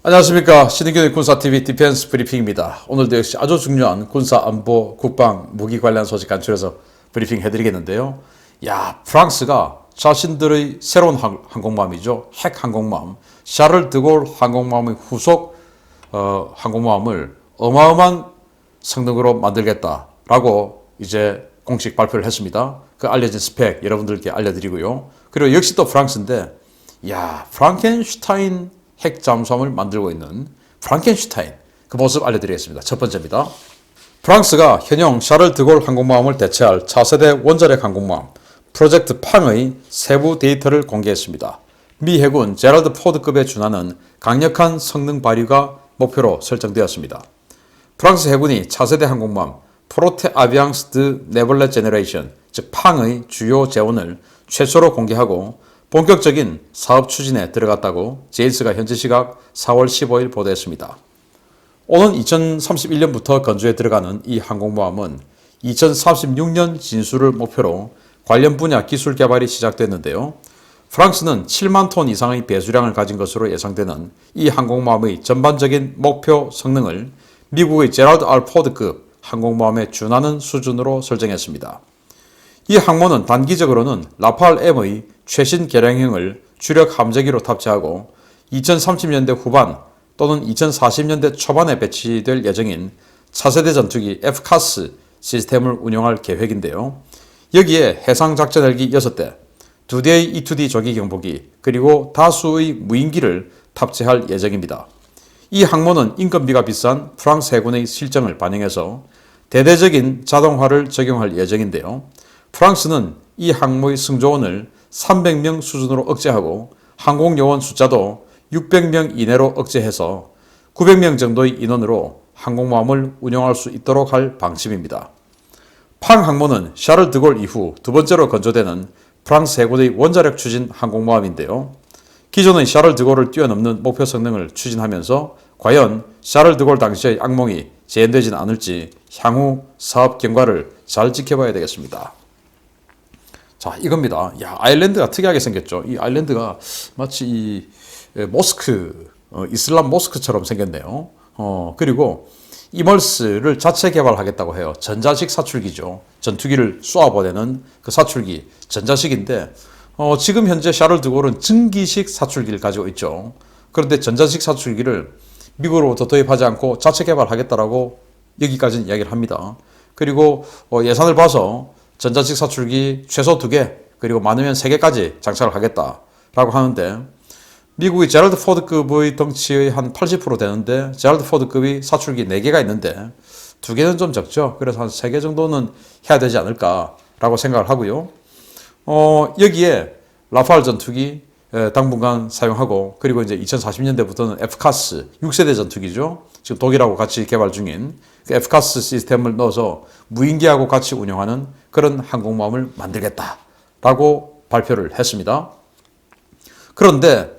안녕하십니까. 신의균의 군사TV 디펜스 브리핑입니다. 오늘도 역시 아주 중요한 군사 안보 국방 무기 관련 소식 간추려서 브리핑 해드리겠는데요. 프랑스가 자신들의 새로운 항공모함이죠. 핵 항공모함 샤를 드골 항공모함의 후속 항공모함을 어마어마한 성능으로 만들겠다라고 이제 공식 발표를 했습니다. 그 알려진 스펙 여러분들께 알려드리고요. 그리고 역시 또 프랑스인데 프랑켄슈타인 핵 잠수함을 만들고 있는 프랑켄슈타인 그 모습 알려드리겠습니다. 첫 번째입니다. 프랑스가 현용 샤를 드골 항공모함을 대체할 차세대 원자력 항공모함 프로젝트 팡의 세부 데이터를 공개했습니다. 미 해군 제럴드 포드급에 준하는 강력한 성능 발휘가 목표로 설정되었습니다. 프랑스 해군이 차세대 항공모함 프로테 아비앙스 드 네벌레 제너레이션 즉 팡의 주요 재원을 최초로 공개하고 본격적인 사업 추진에 들어갔다고 제일스가 현지 시각 4월 15일 보도했습니다. 오는 2031년부터 건조에 들어가는 이 항공모함은 2036년 진수를 목표로 관련 분야 기술 개발이 시작됐는데요. 프랑스는 7만 톤 이상의 배수량을 가진 것으로 예상되는 이 항공모함의 전반적인 목표 성능을 미국의 제럴드 R 포드급 항공모함에 준하는 수준으로 설정했습니다. 이 항모는 단기적으로는 라팔 M의 최신 개량형을 주력 함재기로 탑재하고 2030년대 후반 또는 2040년대 초반에 배치될 예정인 차세대 전투기 FCAS 시스템을 운용할 계획인데요. 여기에 해상작전 헬기 6대, 2대의 E-2D 조기 경보기, 그리고 다수의 무인기를 탑재할 예정입니다. 이 항모는 인건비가 비싼 프랑스 해군의 실정을 반영해서 대대적인 자동화를 적용할 예정인데요. 프랑스는 이 항모의 승조원을 300명 수준으로 억제하고 항공요원 숫자도 600명 이내로 억제해서 900명 정도의 인원으로 항공모함을 운영할 수 있도록 할 방침입니다. 팡 항모는 샤를 드골 이후 두 번째로 건조되는 프랑스 해군의 원자력 추진 항공모함인데요. 기존의 샤를 드골을 뛰어넘는 목표 성능을 추진하면서 과연 샤를 드골 당시의 악몽이 재현되지는 않을지 향후 사업 경과를 잘 지켜봐야 되겠습니다. 자, 이겁니다. 아일랜드가 특이하게 생겼죠. 이 아일랜드가 마치 이 모스크, 이슬람 모스크처럼 생겼네요. 그리고 이멀스를 자체 개발하겠다고 해요. 전자식 사출기죠. 전투기를 쏘아보내는 그 사출기, 전자식인데, 지금 현재 샤를 드골은 증기식 사출기를 가지고 있죠. 그런데 전자식 사출기를 미국으로부터 도입하지 않고 자체 개발하겠다라고 여기까지는 이야기를 합니다. 그리고 예산을 봐서 전자식 사출기 최소 2개, 그리고 많으면 3개까지 장착을 하겠다라고 하는데, 미국의 제럴드 포드급의 덩치의 한 80% 되는데, 제럴드 포드급이 사출기 4개가 있는데, 2개는 좀 적죠. 그래서 한 3개 정도는 해야 되지 않을까라고 생각을 하고요. 여기에 라팔 전투기 당분간 사용하고, 그리고 이제 2040년대부터는 FCAS 6세대 전투기죠. 지금 독일하고 같이 개발 중인 그 FCAS 시스템을 넣어서 무인기하고 같이 운영하는 그런 항공모함을 만들겠다라고 발표를 했습니다. 그런데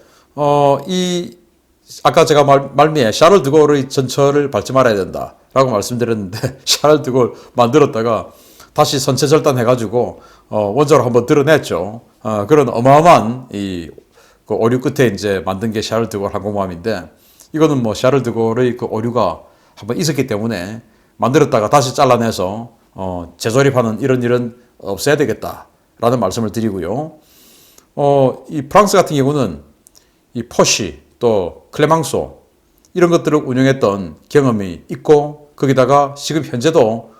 아까 제가 말미에 샤를 드골의 전철을 밟지 말아야 된다라고 말씀드렸는데 샤를 드골 만들었다가 다시 선체 절단해가지고 원자로 한번 드러냈죠. 그런 어마어마한 그 오류 끝에 이제 만든 게 샤를 드골 항공모함인데, 이거는 뭐 샤를 드골의 그 오류가 한번 있었기 때문에 만들었다가 다시 잘라내서 재조립하는 이런 없애야 되겠다라는 말씀을 드리고요. 이 프랑스 같은 경우는 이 포시 또 클레망소 이런 것들을 운영했던 경험이 있고, 거기다가 지금 현재도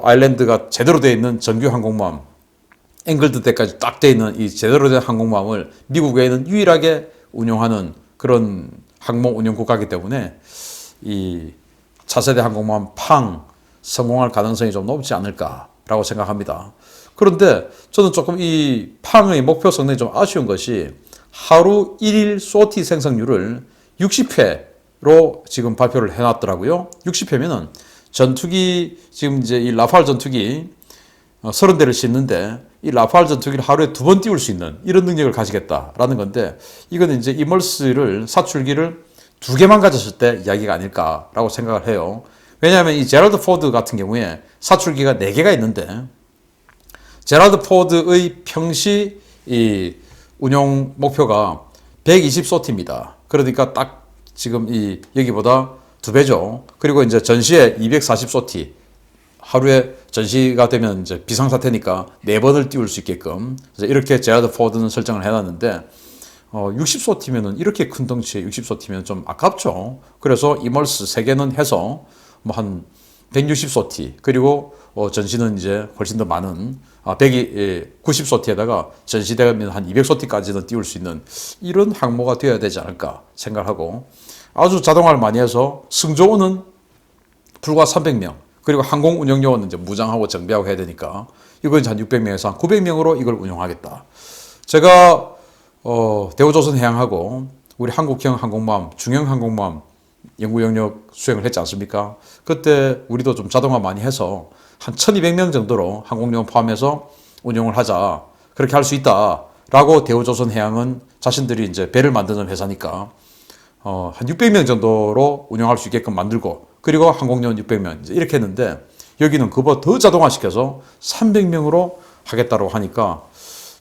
아일랜드가 제대로 되어 있는 정규 항공모함 앵글드 대까지 딱 되어 있는 이 제대로 된 항공모함을 미국 외에는 유일하게 운영하는 그런 항모 운영 국가이기 때문에 이 차세대 항공모함 팡 성공할 가능성이 좀 높지 않을까라고 생각합니다. 그런데 저는 조금 이 팡의 목표 성능이 좀 아쉬운 것이 하루 1일 소티 생성률을 60회로 지금 발표를 해놨더라고요. 60회면은 전투기, 지금 이제 이 라팔 전투기 30대를 싣는데 이 라팔 전투기를 하루에 2번 띄울 수 있는 이런 능력을 가지겠다라는 건데, 이거는 이제 이멀스를 사출기를 2개만 가졌을 때 이야기가 아닐까라고 생각을 해요. 왜냐하면 이 제럴드 포드 같은 경우에 사출기가 4개가 있는데, 제럴드 포드의 평시 이 운용 목표가 120소티입니다. 그러니까 딱 지금 여기보다 2배죠. 그리고 이제 전시에 240소티, 하루에 전시가 되면 이제 비상사태니까 4번을 띄울 수 있게끔 이렇게 제라드 포드는 설정을 해놨는데 60소티면은 이렇게 큰 덩치에 60소티면 좀 아깝죠. 그래서 이멀스 3개는 해서 뭐 한 160소티, 그리고 전시는 이제 훨씬 더 많은 90소티에다가 전시되면 한 200소티까지는 띄울 수 있는 이런 항모가 되어야 되지 않을까 생각하고, 아주 자동화를 많이 해서 승조원은 불과 300명, 그리고 항공 운영요원은 이제 무장하고 정비하고 해야 되니까 이건 이제 한 600명에서 한 900명으로 이걸 운영하겠다. 제가 대우조선해양하고 우리 한국형 항공모함, 중형항공모함 연구 영역 수행을 했지 않습니까? 그때 우리도 좀 자동화 많이 해서 한 1200명 정도로 항공요원 포함해서 운영을 하자, 그렇게 할 수 있다라고 대우조선해양은 자신들이 이제 배를 만드는 회사니까 한 600명 정도로 운영할 수 있게끔 만들고, 그리고 항공요원 600명 이렇게 했는데 여기는 그보다 더 자동화시켜서 300명으로 하겠다고 하니까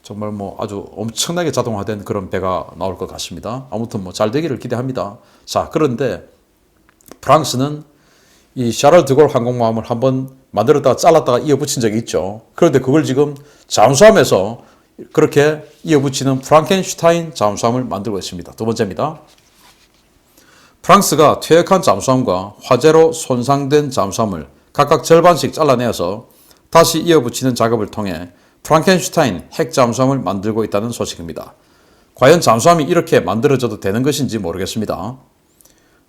정말 뭐 아주 엄청나게 자동화된 그런 배가 나올 것 같습니다. 아무튼 뭐 잘 되기를 기대합니다. 자, 그런데 프랑스는 이 샤를 드골 항공모함을 한번 만들었다가 잘랐다가 이어붙인 적이 있죠. 그런데 그걸 지금 잠수함에서 그렇게 이어붙이는 프랑켄슈타인 잠수함을 만들고 있습니다. 2번째입니다. 프랑스가 퇴역한 잠수함과 화재로 손상된 잠수함을 각각 절반씩 잘라내어서 다시 이어붙이는 작업을 통해 프랑켄슈타인 핵 잠수함을 만들고 있다는 소식입니다. 과연 잠수함이 이렇게 만들어져도 되는 것인지 모르겠습니다.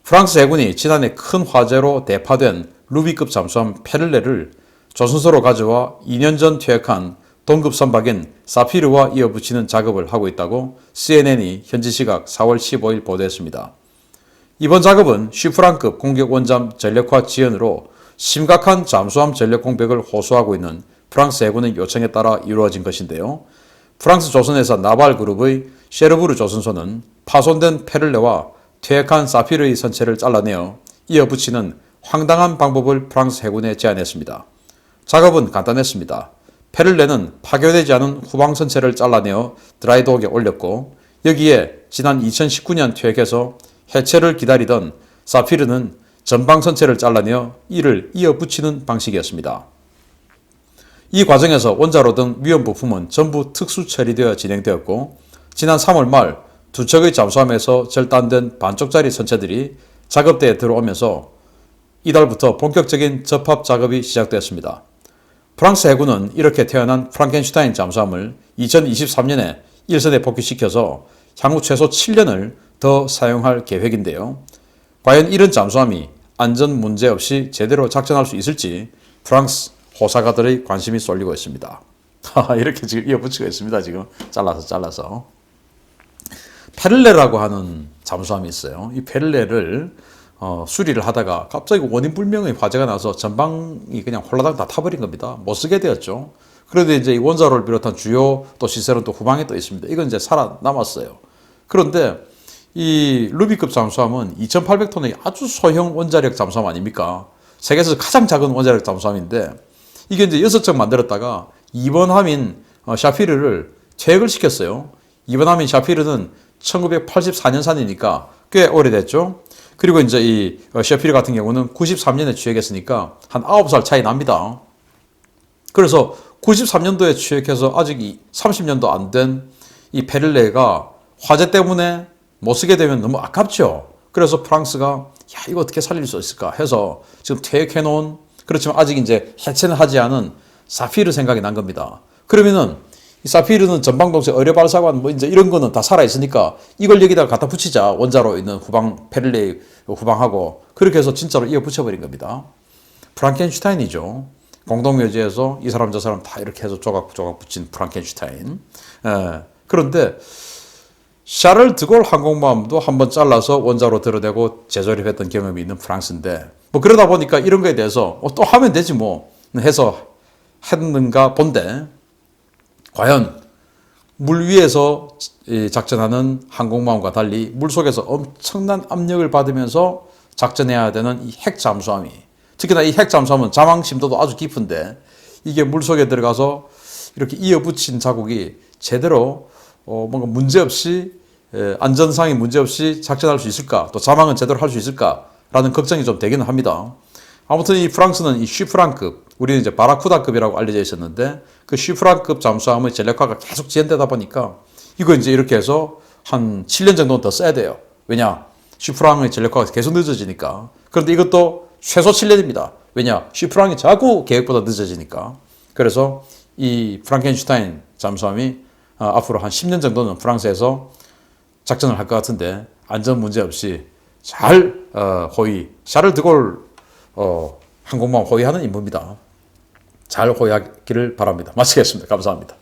프랑스 해군이 지난해 큰 화재로 대파된 루비급 잠수함 페를레를 조선소로 가져와 2년 전 퇴역한 동급 선박인 사피르와 이어붙이는 작업을 하고 있다고 CNN이 현지 시각 4월 15일 보도했습니다. 이번 작업은 슈프랑급 공격 원잠 전력화 지연으로 심각한 잠수함 전력 공백을 호소하고 있는 프랑스 해군의 요청에 따라 이루어진 것인데요. 프랑스 조선회사 나발그룹의 셰르부르 조선소는 파손된 페를레와 퇴역한 사피르의 선체를 잘라내어 이어붙이는 황당한 방법을 프랑스 해군에 제안했습니다. 작업은 간단했습니다. 페를레는 파괴되지 않은 후방 선체를 잘라내어 드라이독에 올렸고, 여기에 지난 2019년 퇴역해서 해체를 기다리던 사피르는 전방 선체를 잘라내어 이를 이어붙이는 방식이었습니다. 이 과정에서 원자로 등 위험 부품은 전부 특수 처리되어 진행되었고, 지난 3월 말 2척의 잠수함에서 절단된 반쪽짜리 선체들이 작업대에 들어오면서 이달부터 본격적인 접합 작업이 시작되었습니다. 프랑스 해군은 이렇게 태어난 프랑켄슈타인 잠수함을 2023년에 일선에 복귀시켜서 향후 최소 7년을 더 사용할 계획인데요. 과연 이런 잠수함이 안전 문제 없이 제대로 작전할 수 있을지 프랑스 호사가들의 관심이 쏠리고 있습니다. 이렇게 지금 이어붙이고 있습니다. 지금 잘라서. 페를레라고 하는 잠수함이 있어요. 이 페를레를 수리를 하다가 갑자기 원인 불명의 화재가 나서 전방이 그냥 홀라당 다 타버린 겁니다. 못 쓰게 되었죠. 그런데 이제 이 원자로를 비롯한 주요 또 시설은 또 후방에 또 있습니다. 이건 이제 살아남았어요. 그런데 이 루비급 잠수함은 2,800톤의 아주 소형 원자력 잠수함 아닙니까? 세계에서 가장 작은 원자력 잠수함인데 이게 이제 6척 만들었다가 2번 함인 샤피르를 퇴역을 시켰어요. 2번 함인 샤피르는 1984년산이니까 꽤 오래됐죠. 그리고 이제 이 샤피르 같은 경우는 93년에 취역했으니까 한 9살 차이 납니다. 그래서 93년도에 취역해서 아직 30년도 안 된 이 페를레가 화재 때문에 못 쓰게 되면 너무 아깝죠. 그래서 프랑스가 이거 어떻게 살릴 수 있을까 해서 지금 퇴역해 놓은, 그렇지만 아직 이제 해체는 하지 않은 사피르 생각이 난 겁니다. 그러면은 이 사피르는 전방동체 의뢰발사관 뭐 이제 이런 거는 다 살아있으니까 이걸 여기다가 갖다 붙이자. 원자로 있는 후방, 페를레 후방하고. 그렇게 해서 진짜로 이어 붙여버린 겁니다. 프랑켄슈타인이죠. 공동묘지에서 이 사람 저 사람 다 이렇게 해서 조각 붙인 프랑켄슈타인. 그런데 샤를 드골 항공모함도 한번 잘라서 원자로 드러내고 재조립했던 경험이 있는 프랑스인데, 뭐 그러다 보니까 이런 거에 대해서 또 하면 되지 뭐 해서 했는가 본데, 과연 물 위에서 작전하는 항공모함과 달리 물속에서 엄청난 압력을 받으면서 작전해야 되는 이 핵 잠수함이, 특히나 이 핵 잠수함은 자망 심도도 아주 깊은데 이게 물속에 들어가서 이렇게 이어붙인 자국이 제대로 뭔가 문제없이 안전상의 문제 없이 작전할 수 있을까? 또 자망은 제대로 할 수 있을까? 라는 걱정이 좀 되기는 합니다. 아무튼 이 프랑스는 이 쉬프랑급, 우리는 이제 바라쿠다급이라고 알려져 있었는데 그 쉬프랑급 잠수함의 전력화가 계속 지연되다 보니까 이거 이제 이렇게 해서 한 7년 정도는 더 써야 돼요. 왜냐? 쉬프랑의 전력화가 계속 늦어지니까. 그런데 이것도 최소 7년입니다. 왜냐? 쉬프랑이 자꾸 계획보다 늦어지니까. 그래서 이 프랑켄슈타인 잠수함이 앞으로 한 10년 정도는 프랑스에서 작전을 할 것 같은데 안전 문제 없이 잘 샤를 드골 항공모함 호위하는 임무입니다. 잘 호위하기를 바랍니다. 마치겠습니다. 감사합니다.